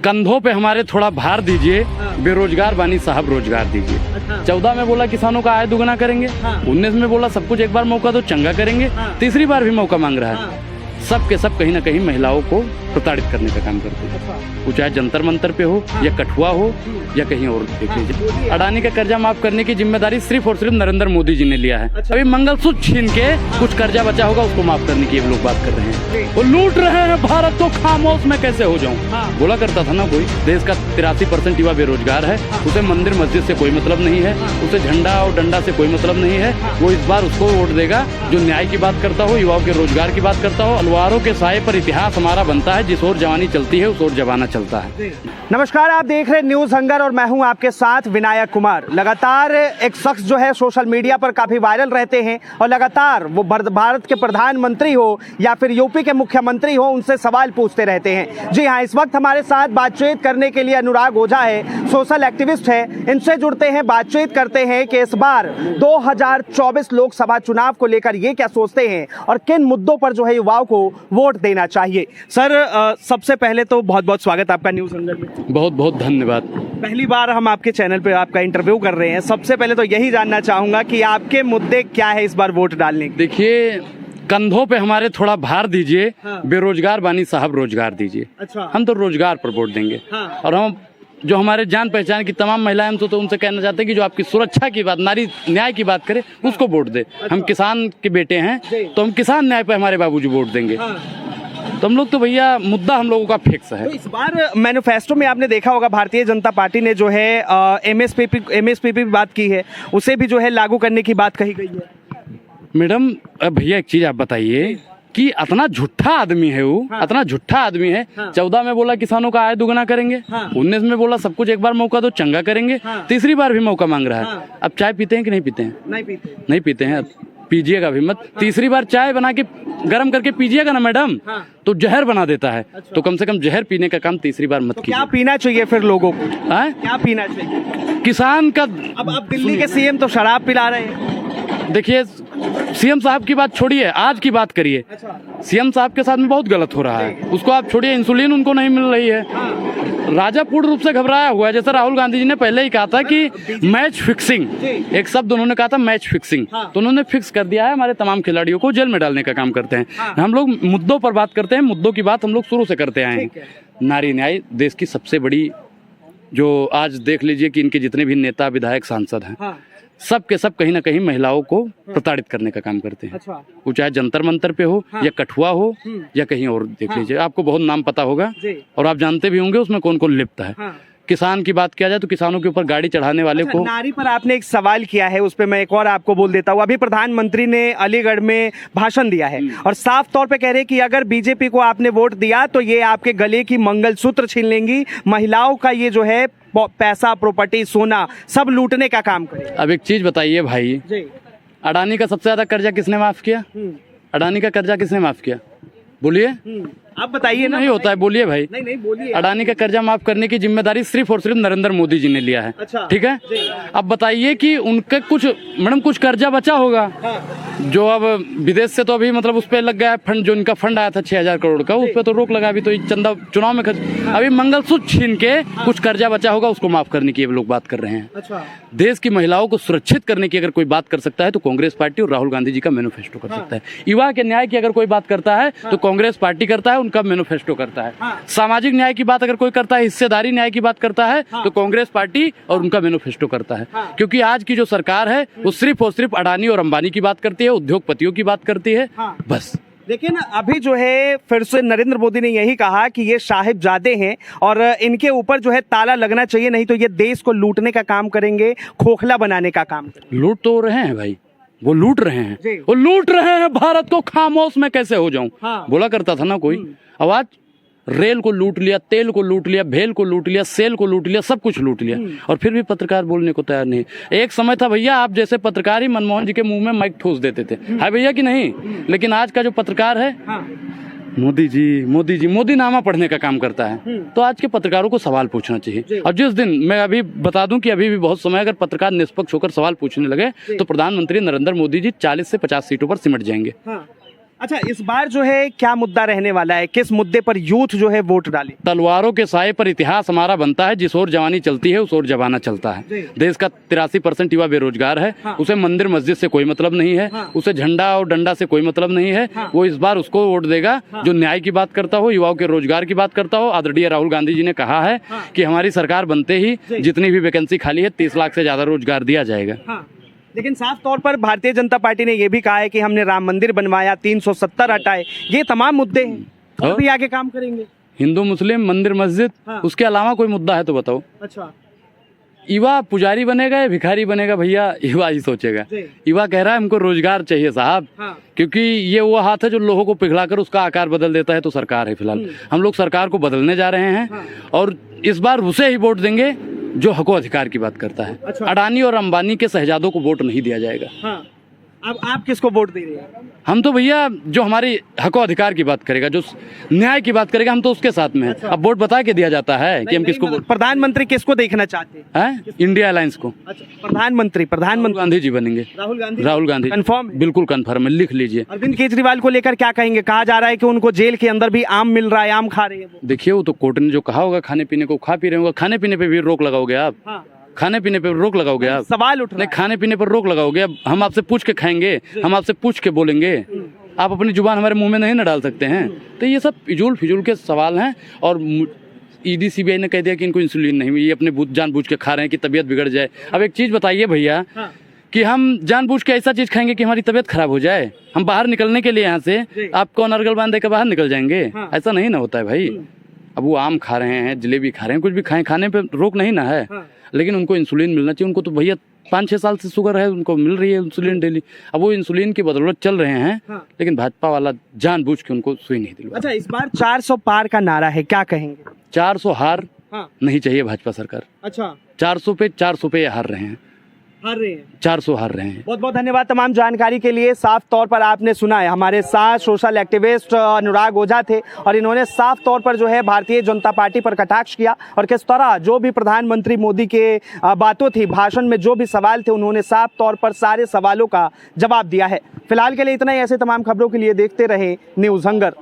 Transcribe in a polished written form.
कंधों पे हमारे थोड़ा भार दीजिए, बेरोजगार बानी साहब रोजगार दीजिए। 14 में बोला किसानों का आय दुगना करेंगे, 19 में बोला सब कुछ एक बार मौका दो चंगा करेंगे, तीसरी बार भी मौका मांग रहा है। सब के सब कहीं ना कहीं महिलाओं को प्रताड़ित करने का काम करते हैं, वो चाहे जंतर मंतर पे हो या कठुआ हो या कहीं और। देख लीजिए, अडानी का कर्जा माफ करने की जिम्मेदारी सिर्फ और सिर्फ नरेंद्र मोदी जी ने लिया है। अभी मंगलसूत्र छीन के कुछ कर्जा बचा होगा उसको माफ करने की लोग बात कर रहे हैं। वो लूट रहे हैं भारत को, खामोश में कैसे हो जाऊं। बोला करता था ना कोई, देश का 83% युवा बेरोजगार है, उसे मंदिर मस्जिद से कोई मतलब नहीं है, उसे झंडा और डंडा से कोई मतलब नहीं है। वो इस बार उसको वोट देगा जो न्याय की बात करता हो, युवाओं के रोजगार की बात करता हो। अलवारों के साए पर इतिहास हमारा बनता है, जिस ओर जवानी चलती है उस ओर जमाना चलता है। नमस्कार, आप देख रहे हैं न्यूज हंगर और मैं हूं आपके साथ विनायक कुमार। लगातार एक शख्स जो है सोशल मीडिया पर काफी वायरल रहते हैं और लगातार वो भारत के प्रधानमंत्री हो या फिर यूपी के मुख्यमंत्री हो, उनसे सवाल पूछते रहते हैं। जी हाँ, इस वक्त हमारे साथ बातचीत करने के लिए अनुराग ओझा है, सोशल एक्टिविस्ट है। इनसे जुड़ते हैं, बातचीत करते हैं कि इस बार 2024 लोकसभा चुनाव को लेकर ये क्या सोचते हैं और किन मुद्दों पर जो है युवाओं को वोट देना चाहिए। सर, सबसे पहले तो बहुत बहुत स्वागत आपका न्यूज हंगर में। बहुत बहुत धन्यवाद। पहली बार हम आपके चैनल पे आपका इंटरव्यू कर रहे हैं। सबसे पहले तो यही जानना चाहूंगा कि आपके मुद्दे क्या है इस बार वोट डालने के। देखिए, कंधों पे हमारे थोड़ा भार दीजिए, बेरोजगार बानी साहब रोजगार दीजिए। अच्छा। हम तो रोजगार पर वोट देंगे। और हम जो हमारे जान पहचान की तमाम महिलाएं तो उनसे कहना चाहते हैं कि जो आपकी सुरक्षा की बात, नारी न्याय की बात करे, उसको वोट दे। हम किसान के बेटे हैं तो हम किसान न्याय पे हमारे बाबूजी वोट देंगे। तो हम लोग तो भैया मुद्दा हम लोगों का फिक्स है। तो इस बार मैनिफेस्टो में आपने देखा होगा भारतीय जनता पार्टी ने जो है एमएसपी की बात की है, उसे भी जो है लागू करने की बात कही गई है। मैडम, भैया एक चीज आप बताइए कि इतना झूठा आदमी है वो, इतना झूठा आदमी है। 14 में बोला किसानों का आय दुगना करेंगे, 19 में बोला सब कुछ एक बार मौका दो चंगा करेंगे, तीसरी बार भी मौका मांग रहा है। अब चाय पीते हैं कि नहीं पीते हैं? नहीं पीते हैं। पीजिएगा भी मत। तीसरी बार चाय बना के गर्म करके पीजिएगा ना मैडम, तो जहर बना देता है। तो कम से कम जहर पीने का काम तीसरी बार मत कीजिए। क्या पीना चाहिए फिर लोगों को? क्या पीना चाहिए किसान का? अब आप दिल्ली के सीएम तो शराब पिला रहे हैं। देखिए, सीएम साहब की बात छोड़िए, आज की बात करिए। सीएम साहब के साथ में बहुत गलत हो रहा है, उसको आप छोड़िए। इंसुलिन उनको नहीं मिल रही है। राजा पूर्ण रूप से घबराया हुआ है। जैसे राहुल गांधी जी ने पहले ही कहा था कि मैच फिक्सिंग, एक शब्द उन्होंने कहा था मैच फिक्सिंग, तो उन्होंने फिक्स कर दिया है। हमारे तमाम खिलाड़ियों को जेल में डालने का काम करते हैं। हम लोग मुद्दों पर बात करते हैं, मुद्दों की बात हम लोग शुरू से करते आए हैं। नारी न्याय देश की सबसे बड़ी, जो आज देख लीजिए कि इनके जितने भी नेता विधायक सांसद हैं, सब के सब कहीं ना कहीं महिलाओं को प्रताड़ित करने का काम करते हैं। वो चाहे जंतर मंतर पे हो या कठुआ हो या कहीं और। देख लीजिए, आपको बहुत नाम पता होगा और आप जानते भी होंगे उसमें कौन कौन लिप्त है। किसान की बात किया जाए तो किसानों के ऊपर गाड़ी चढ़ाने वाले को। नारी पर आपने एक सवाल किया है, उस पर मैं एक और आपको बोल देता हूँ। अभी प्रधानमंत्री ने अलीगढ़ में भाषण दिया है और साफ तौर पे कह रहे हैं कि अगर बीजेपी को आपने वोट दिया तो ये आपके गले की मंगलसूत्र छीन लेंगी, महिलाओं का ये जो है पैसा, प्रॉपर्टी, सोना सब लूटने का काम करें। अब एक चीज बताइए भाई, अडानी का सबसे ज्यादा कर्जा किसने माफ किया? अडानी का कर्जा किसने माफ किया? बोलिए, आप बताइए ना। नहीं होता है, बोलिए भाई। नहीं बोलिए। अडानी का कर्जा माफ करने की जिम्मेदारी सिर्फ और सिर्फ नरेंद्र मोदी जी ने लिया है। ठीक है। अब बताइए कि उनका कुछ, मैडम, कुछ कर्जा बचा होगा जो अब विदेश से तो अभी मतलब उस पर लग गया है फंड, जो इनका फंड आया था 6000 करोड़ का, उस पर तो रोक लगा। अभी तो चंदा चुनाव में अभी मंगलसूत्र छीन के कुछ कर्जा बचा होगा उसको माफ करने की लोग बात कर रहे हैं। देश की महिलाओं को सुरक्षित करने की अगर कोई बात कर सकता है तो कांग्रेस पार्टी और राहुल गांधी जी का मैनिफेस्टो कर सकता है। युवा के न्याय की अगर कोई बात करता है तो कांग्रेस पार्टी करता है, उनका मैनिफेस्टो करता है। सामाजिक न्याय की बात अगर कोई करता है, हिस्सेदारी न्याय की बात करता है तो कांग्रेस पार्टी और उनका मैनिफेस्टो करता है। क्योंकि आज की जो सरकार है वो सिर्फ और सिर्फ अडानी और अंबानी की बात करती है, उद्योगपतियों की बात करती है, बस। लेकिन अभी जो है फिर से नरेंद्र मोदी ने यही कहा कि ये साहिबजादे हैं और इनके ऊपर जो है ताला लगना चाहिए, नहीं तो ये देश को लूटने का काम करेंगे, खोखला बनाने का काम करेंगे। लूट तो रहे हैं भाई, वो लूट रहे हैं, वो लूट रहे हैं भारत को, खामोश में कैसे हो जाऊं। बोला करता था ना कोई, आवाज रेल को लूट लिया, तेल को लूट लिया, भेल को लूट लिया, सेल को लूट लिया, सब कुछ लूट लिया और फिर भी पत्रकार बोलने को तैयार नहीं। एक समय था भैया, आप जैसे पत्रकार ही मनमोहन जी के मुंह में माइक ठूस देते थे, है भैया कि नहीं? लेकिन आज का जो पत्रकार है, मोदी जी मोदीनामा पढ़ने का काम करता है। तो आज के पत्रकारों को सवाल पूछना चाहिए। और जिस दिन, मैं अभी बता दूं कि अभी भी बहुत समय अगर पत्रकार निष्पक्ष होकर सवाल पूछने लगे तो प्रधानमंत्री नरेंद्र मोदी जी 40 से 50 सीटों पर सिमट जाएंगे। अच्छा, इस बार जो है क्या मुद्दा रहने वाला है, किस मुद्दे पर यूथ जो है वोट डाले? तलवारों के साए पर इतिहास हमारा बनता है, जिस ओर जवानी चलती है उस ओर जमाना चलता है। देश का 83% युवा बेरोजगार है। उसे मंदिर मस्जिद से कोई मतलब नहीं है, उसे झंडा और डंडा से कोई मतलब नहीं है। वो इस बार उसको वोट देगा जो न्याय की बात करता हो, युवाओं के रोजगार की बात करता हो। आदरणीय राहुल गांधी जी ने कहा है कि हमारी सरकार बनते ही जितनी भी वैकेंसी खाली है 30 लाख से ज्यादा रोजगार दिया जाएगा। लेकिन साफ तौर पर भारतीय जनता पार्टी ने यह भी कहा है कि हमने राम मंदिर बनवाया, 370 हटाए, ये तमाम मुद्दे हैं और भी आगे काम करेंगे। हिंदू मुस्लिम मंदिर मस्जिद, उसके अलावा कोई मुद्दा है तो बताओ। अच्छा, युवा पुजारी बनेगा या भिखारी बनेगा भैया, युवा ही सोचेगा। युवा कह रहा है हमको रोजगार चाहिए साहब, क्योंकि ये वो हाथ है जो लोगों को पिघलाकर उसका आकार बदल देता है। तो सरकार है फिलहाल, हम लोग सरकार को बदलने जा रहे हैं और इस बार उसे ही वोट देंगे जो हको अधिकार की बात करता है। अच्छा। अडानी और अंबानी के शहजादों को वोट नहीं दिया जाएगा। अब आप किसको वोट दे रहे हैं? हम तो भैया जो हमारी हको अधिकार की बात करेगा, जो न्याय की बात करेगा, हम तो उसके साथ में हैं। अब वोट बता के दिया जाता है कि हम किसको वोट। प्रधानमंत्री किसको देखना चाहते हैं? इंडिया अलायंस को। अच्छा, प्रधानमंत्री गांधी जी बनेंगे। राहुल गांधी कंफर्म? बिल्कुल कंफर्म है, लिख लीजिए। अरविंद केजरीवाल को लेकर क्या कहेंगे? कहा जा रहा है कि उनको जेल के अंदर भी आम मिल रहा है, आम खा रहे हैं वो। देखिए, वो तो कोर्ट ने जो कहा होगा, खाने पीने को खा पी रहे होगा। खाने पीने पे भी रोक लगाओगे आप? खाने पीने पर रोक लगाओगे आप? सवाल उठ रहा है। नहीं, खाने पीने पर रोक लगाओगे। हम आपसे पूछ के खाएंगे, हम आपसे पूछ के बोलेंगे। आप अपनी जुबान हमारे मुंह में नहीं न डाल सकते हैं। तो ये सब फिजूल के सवाल हैं। और ईडी सीबीआई ने कह दिया कि इनको इंसुलिन नहीं मिली, ये अपने जानबूझ के खा रहे हैं कि तबीयत बिगड़ जाए। अब एक चीज बताइए भैया, कि हम जानबूझ के ऐसा चीज खाएंगे कि हमारी तबीयत खराब हो जाए? हम बाहर निकलने के लिए यहाँ से आपको अनर्गल बांध के बाहर निकल जाएंगे? ऐसा नहीं ना होता है भाई। अब वो आम खा रहे हैं, जलेबी खा रहे हैं, कुछ भी खाएं, खाने पे रोक नहीं ना है। लेकिन उनको इंसुलिन मिलना चाहिए। उनको तो भैया 5-6 साल से शुगर है, उनको मिल रही है इंसुलिन डेली। अब वो इंसुलिन की बदौलत चल रहे हैं। लेकिन भाजपा वाला जानबूझ के उनको सुई नहीं दिलवा। अच्छा, इस बार 400 पार का नारा है, क्या कहेंगे? 400 हार नहीं चाहिए भाजपा सरकार। अच्छा, 400 पे हार रहे हैं। 400 हार रहे हैं। बहुत बहुत धन्यवाद तमाम जानकारी के लिए। साफ तौर पर आपने सुना है, हमारे साथ सोशल एक्टिविस्ट अनुराग ओझा थे और इन्होंने साफ तौर पर जो है भारतीय जनता पार्टी पर कटाक्ष किया और किस तरह जो भी प्रधानमंत्री मोदी के बातों थी, भाषण में जो भी सवाल थे, उन्होंने साफ तौर पर सारे सवालों का जवाब दिया है। फिलहाल के लिए इतना ही। ऐसे तमाम खबरों के लिए देखते रहे न्यूज़ हंगर।